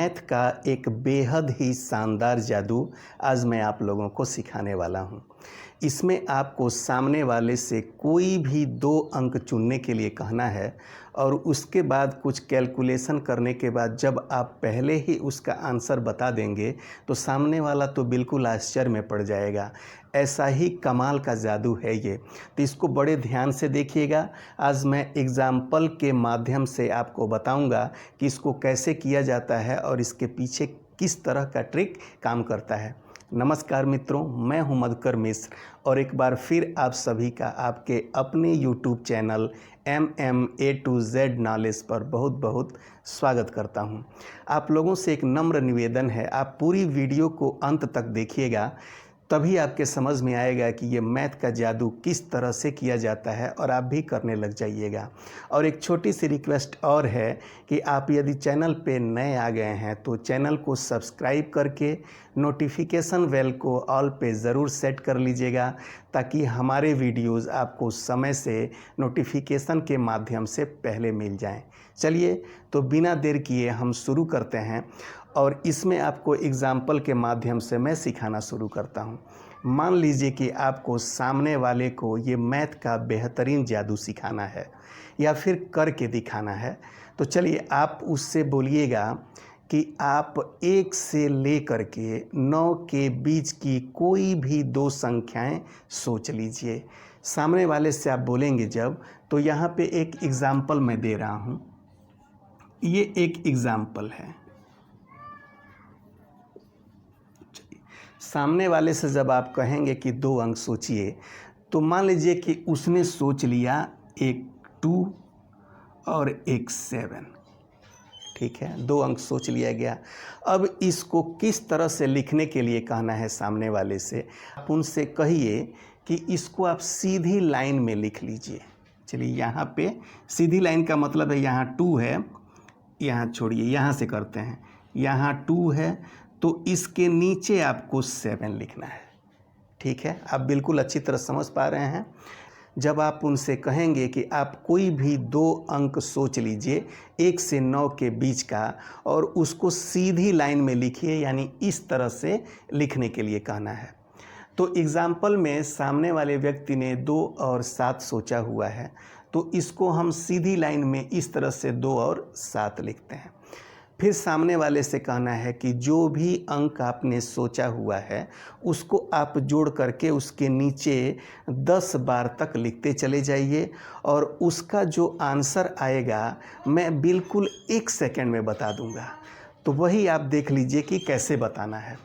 Math का एक बेहद ही शानदार जादू आज मैं आप लोगों को सिखाने वाला हूं। इसमें आपको सामने वाले से कोई भी 2 अंक चुनने के लिए कहना है और उसके बाद कुछ कैलकुलेशन करने के बाद जब आप पहले ही उसका आंसर बता देंगे तो सामने वाला तो बिल्कुल आश्चर्य में पड़ जाएगा। ऐसा ही कमाल का जादू है ये, तो इसको बड़े ध्यान से देखिएगा। आज मैं एग्ज़ाम्पल के माध्यम से आपको बताऊंगा कि इसको कैसे किया जाता है और इसके पीछे किस तरह का ट्रिक काम करता है। नमस्कार मित्रों, मैं हूं मधुकर मिश्र और एक बार फिर आप सभी का आपके अपने YouTube channel MMA to Z knowledge पर बहुत बहुत स्वागत करता हूं। आप लोगों से एक नम्र निवेदन है, आप पूरी वीडियो को अंत तक देखिएगा, तभी आपके समझ में आएगा कि ये मैथ का जादू किस तरह से किया जाता है और आप भी करने लग जाइएगा। और एक छोटी सी रिक्वेस्ट और है कि आप यदि चैनल पे नए आ गए हैं तो चैनल को सब्सक्राइब करके नोटिफिकेशन बेल को ऑल पे ज़रूर सेट कर लीजिएगा ताकि हमारे वीडियोज़ आपको समय से नोटिफिकेशन के माध्यम से पहले मिल जाएं। चलिए तो बिना देर किए हम शुरू करते हैं और इसमें आपको एग्ज़ाम्पल के माध्यम से मैं सिखाना शुरू करता हूं। मान लीजिए कि आपको सामने वाले को ये मैथ का बेहतरीन जादू सिखाना है या फिर करके दिखाना है, तो चलिए आप उससे बोलिएगा कि आप 1 से लेकर के 9 के बीच की कोई भी 2 संख्याएं सोच लीजिए। सामने वाले से आप बोलेंगे जब, तो यहाँ पे एक एग्ज़ाम्पल मैं दे रहा हूँ। ये एक एग्ज़ाम्पल है। सामने वाले से जब आप कहेंगे कि 2 अंक सोचिए, तो मान लीजिए कि उसने सोच लिया एक 2 और एक 7। ठीक है, 2 अंक सोच लिया गया। अब इसको किस तरह से लिखने के लिए कहना है सामने वाले से, आप उनसे कहिए कि इसको आप सीधी लाइन में लिख लीजिए। चलिए यहाँ पे सीधी लाइन का मतलब है यहाँ 2 है, यहाँ छोड़िए, यहाँ से करते हैं। यहाँ 2 है तो इसके नीचे आपको 7 लिखना है। ठीक है, आप बिल्कुल अच्छी तरह समझ पा रहे हैं। जब आप उनसे कहेंगे कि आप कोई भी 2 अंक सोच लीजिए 1 से 9 के बीच का और उसको सीधी लाइन में लिखिए, यानी इस तरह से लिखने के लिए कहना है। तो एग्ज़ाम्पल में सामने वाले व्यक्ति ने 2 और 7 सोचा हुआ है, तो इसको हम सीधी लाइन में इस तरह से 2 और 7 लिखते हैं। फिर सामने वाले से कहना है कि जो भी अंक आपने सोचा हुआ है उसको आप जोड़ करके उसके नीचे 10 बार तक लिखते चले जाइए और उसका जो आंसर आएगा मैं बिल्कुल 1 सेकंड में बता दूंगा। तो वही आप देख लीजिए कि कैसे बताना है।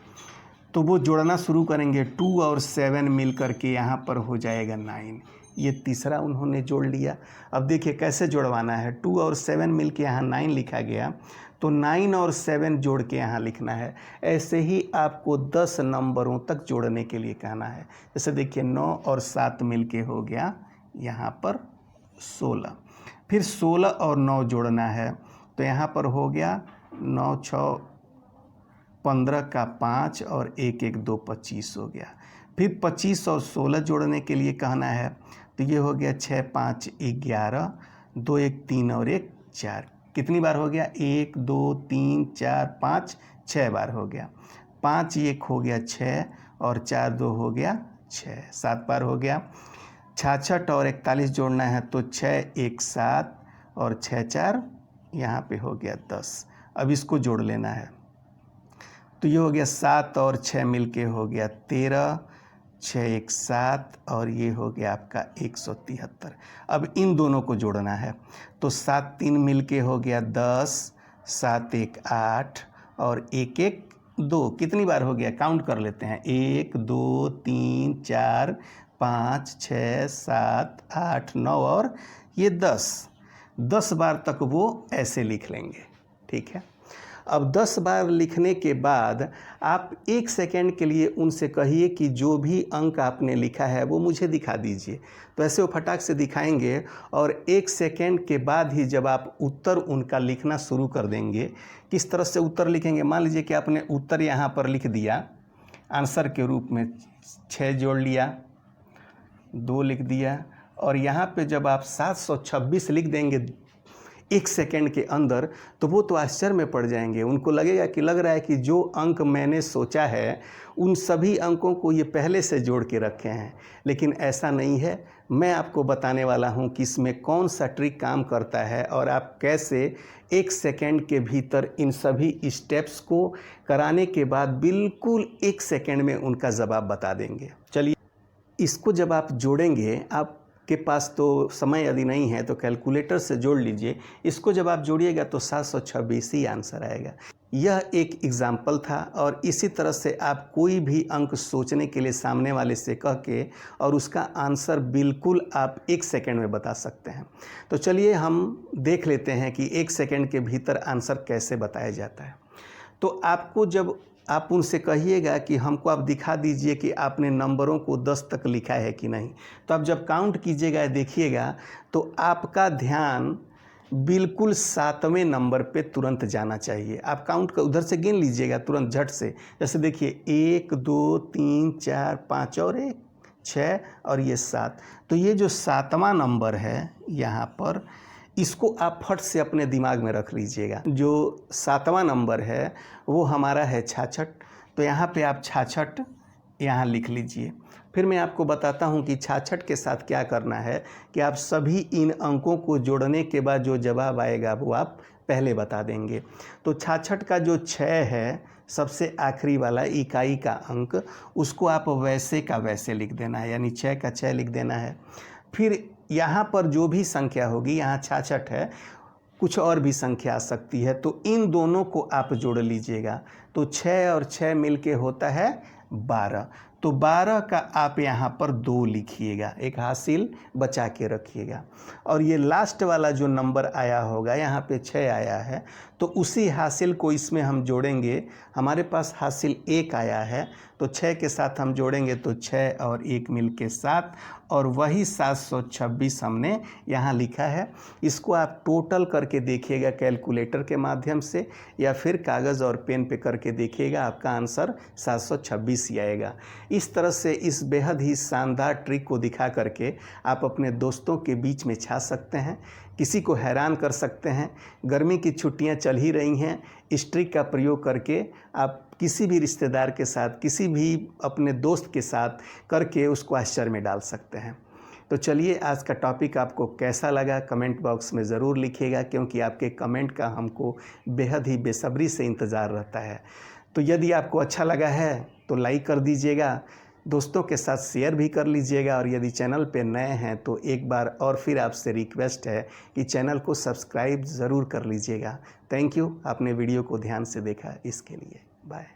तो वो जोड़ना शुरू करेंगे, 2 और 7 मिल करके यहाँ पर हो जाएगा 9। ये तीसरा उन्होंने जोड़ लिया। अब देखिए कैसे जोड़वाना है। 2 और 7 मिल के यहाँ 9 लिखा गया, तो 9 और 7 जोड़ के यहाँ लिखना है। ऐसे ही आपको 10 नंबरों तक जोड़ने के लिए कहना है। जैसे देखिए 9 और 7 मिल के हो गया यहाँ पर 16। फिर 16 और 9 जोड़ना है, तो यहाँ पर हो गया 9 6 15 का 5 और 1 1 2 25 हो गया। फिर 25 और 16 जोड़ने के लिए कहना है, तो ये हो गया 6 5 11, 2 1 3 और 1 4। कितनी बार हो गया? 1 2 3 4 5 6 बार हो गया। 5 1 हो गया 6 और 4 2 हो गया 6, 7 बार हो गया। 66 और 41 जोड़ना है, तो 6 1 7 और 6 4 यहाँ पे हो गया 10। अब इसको जोड़ लेना है, तो ये हो गया 7 और 6 मिल के हो गया 13, 6 1 7 और ये हो गया आपका 173। अब इन दोनों को जोड़ना है, तो 7 3 मिल के हो गया 10, 7 1 8 और 1 1 2। कितनी बार हो गया? काउंट कर लेते हैं। 1 2 3 4 5 6 7 8 9 और ये 10। 10 बार तक वो ऐसे लिख लेंगे। ठीक है, अब 10 बार लिखने के बाद आप 1 सेकेंड के लिए उनसे कहिए कि जो भी अंक आपने लिखा है वो मुझे दिखा दीजिए। तो ऐसे वो फटाक से दिखाएंगे और 1 सेकेंड के बाद ही जब आप उत्तर उनका लिखना शुरू कर देंगे। किस तरह से उत्तर लिखेंगे? मान लीजिए कि आपने उत्तर यहाँ पर लिख दिया आंसर के रूप में, 6 जोड़ लिया, 2 लिख दिया और यहाँ पे जब आप 726 लिख देंगे 1 सेकंड के अंदर, तो वो तो आश्चर्य में पड़ जाएंगे। उनको लगेगा कि लग रहा है कि जो अंक मैंने सोचा है उन सभी अंकों को ये पहले से जोड़ के रखे हैं, लेकिन ऐसा नहीं है। मैं आपको बताने वाला हूँ कि इसमें कौन सा ट्रिक काम करता है और आप कैसे 1 सेकंड के भीतर इन सभी स्टेप्स को कराने के बाद बिल्कुल 1 सेकंड में उनका जवाब बता देंगे। चलिए, इसको जब आप जोड़ेंगे, आपके पास तो समय यदि नहीं है तो कैलकुलेटर से जोड़ लीजिए। इसको जब आप जोड़िएगा तो 726 ही आंसर आएगा। यह एक एग्जाम्पल था और इसी तरह से आप कोई भी अंक सोचने के लिए सामने वाले से कह के और उसका आंसर बिल्कुल आप 1 सेकंड में बता सकते हैं। तो चलिए हम देख लेते हैं कि 1 सेकंड के भीतर आंसर कैसे बताया जाता है। तो आपको जब आप उनसे कहिएगा कि हमको आप दिखा दीजिए कि आपने नंबरों को 10 तक लिखा है कि नहीं, तो आप जब काउंट कीजिएगा, देखिएगा, तो आपका ध्यान बिल्कुल 7वें नंबर पे तुरंत जाना चाहिए। आप काउंट कर उधर से गिन लीजिएगा तुरंत झट से। जैसे देखिए 1 2 3 4 5 और 1 6 और ये 7। तो ये जो 7वां नंबर है यहाँ पर, इसको आप फट से अपने दिमाग में रख लीजिएगा। जो 7वां नंबर है वो हमारा है 66। तो यहाँ पे आप 66 यहाँ लिख लीजिए। फिर मैं आपको बताता हूँ कि 66 के साथ क्या करना है कि आप सभी इन अंकों को जोड़ने के बाद जो जवाब आएगा वो आप पहले बता देंगे। तो 66 का जो 6 है, सबसे आखिरी वाला इकाई का अंक, उसको आप वैसे का वैसे लिख देना है, यानी 6 का 6 लिख देना है। फिर यहाँ पर जो भी संख्या होगी, यहाँ 66 है, कुछ और भी संख्या आ सकती है, तो इन दोनों को आप जोड़ लीजिएगा। तो 6 और 6 मिलके होता है 12। तो 12 का आप यहाँ पर 2 लिखिएगा, एक हासिल बचा के रखिएगा। और ये लास्ट वाला जो नंबर आया होगा, यहाँ पे 6 आया है, तो उसी हासिल को इसमें हम जोड़ेंगे। हमारे पास हासिल 1 आया है, तो 6 के साथ हम जोड़ेंगे तो 6 और 1 मिल के 7, और वही 726 हमने यहाँ लिखा है। इसको आप टोटल करके देखिएगा कैलकुलेटर के माध्यम से, या फिर कागज़ और पेन पे करके देखिएगा, आपका आंसर 726 ही आएगा। इस तरह से इस बेहद ही शानदार ट्रिक को दिखा करके आप अपने दोस्तों के बीच में छा सकते हैं, किसी को हैरान कर सकते हैं। गर्मी की छुट्टियां चल ही रही हैं, इस ट्रिक का प्रयोग करके आप किसी भी रिश्तेदार के साथ, किसी भी अपने दोस्त के साथ करके उसको आश्चर्य में डाल सकते हैं। तो चलिए, आज का टॉपिक आपको कैसा लगा कमेंट बॉक्स में ज़रूर लिखिएगा, क्योंकि आपके कमेंट का हमको बेहद ही बेसब्री से इंतज़ार रहता है। तो यदि आपको अच्छा लगा है तो लाइक कर दीजिएगा, दोस्तों के साथ शेयर भी कर लीजिएगा, और यदि चैनल पे नए हैं तो एक बार और फिर आपसे रिक्वेस्ट है कि चैनल को सब्सक्राइब ज़रूर कर लीजिएगा। थैंक यू, आपने वीडियो को ध्यान से देखा, इसके लिए बाय।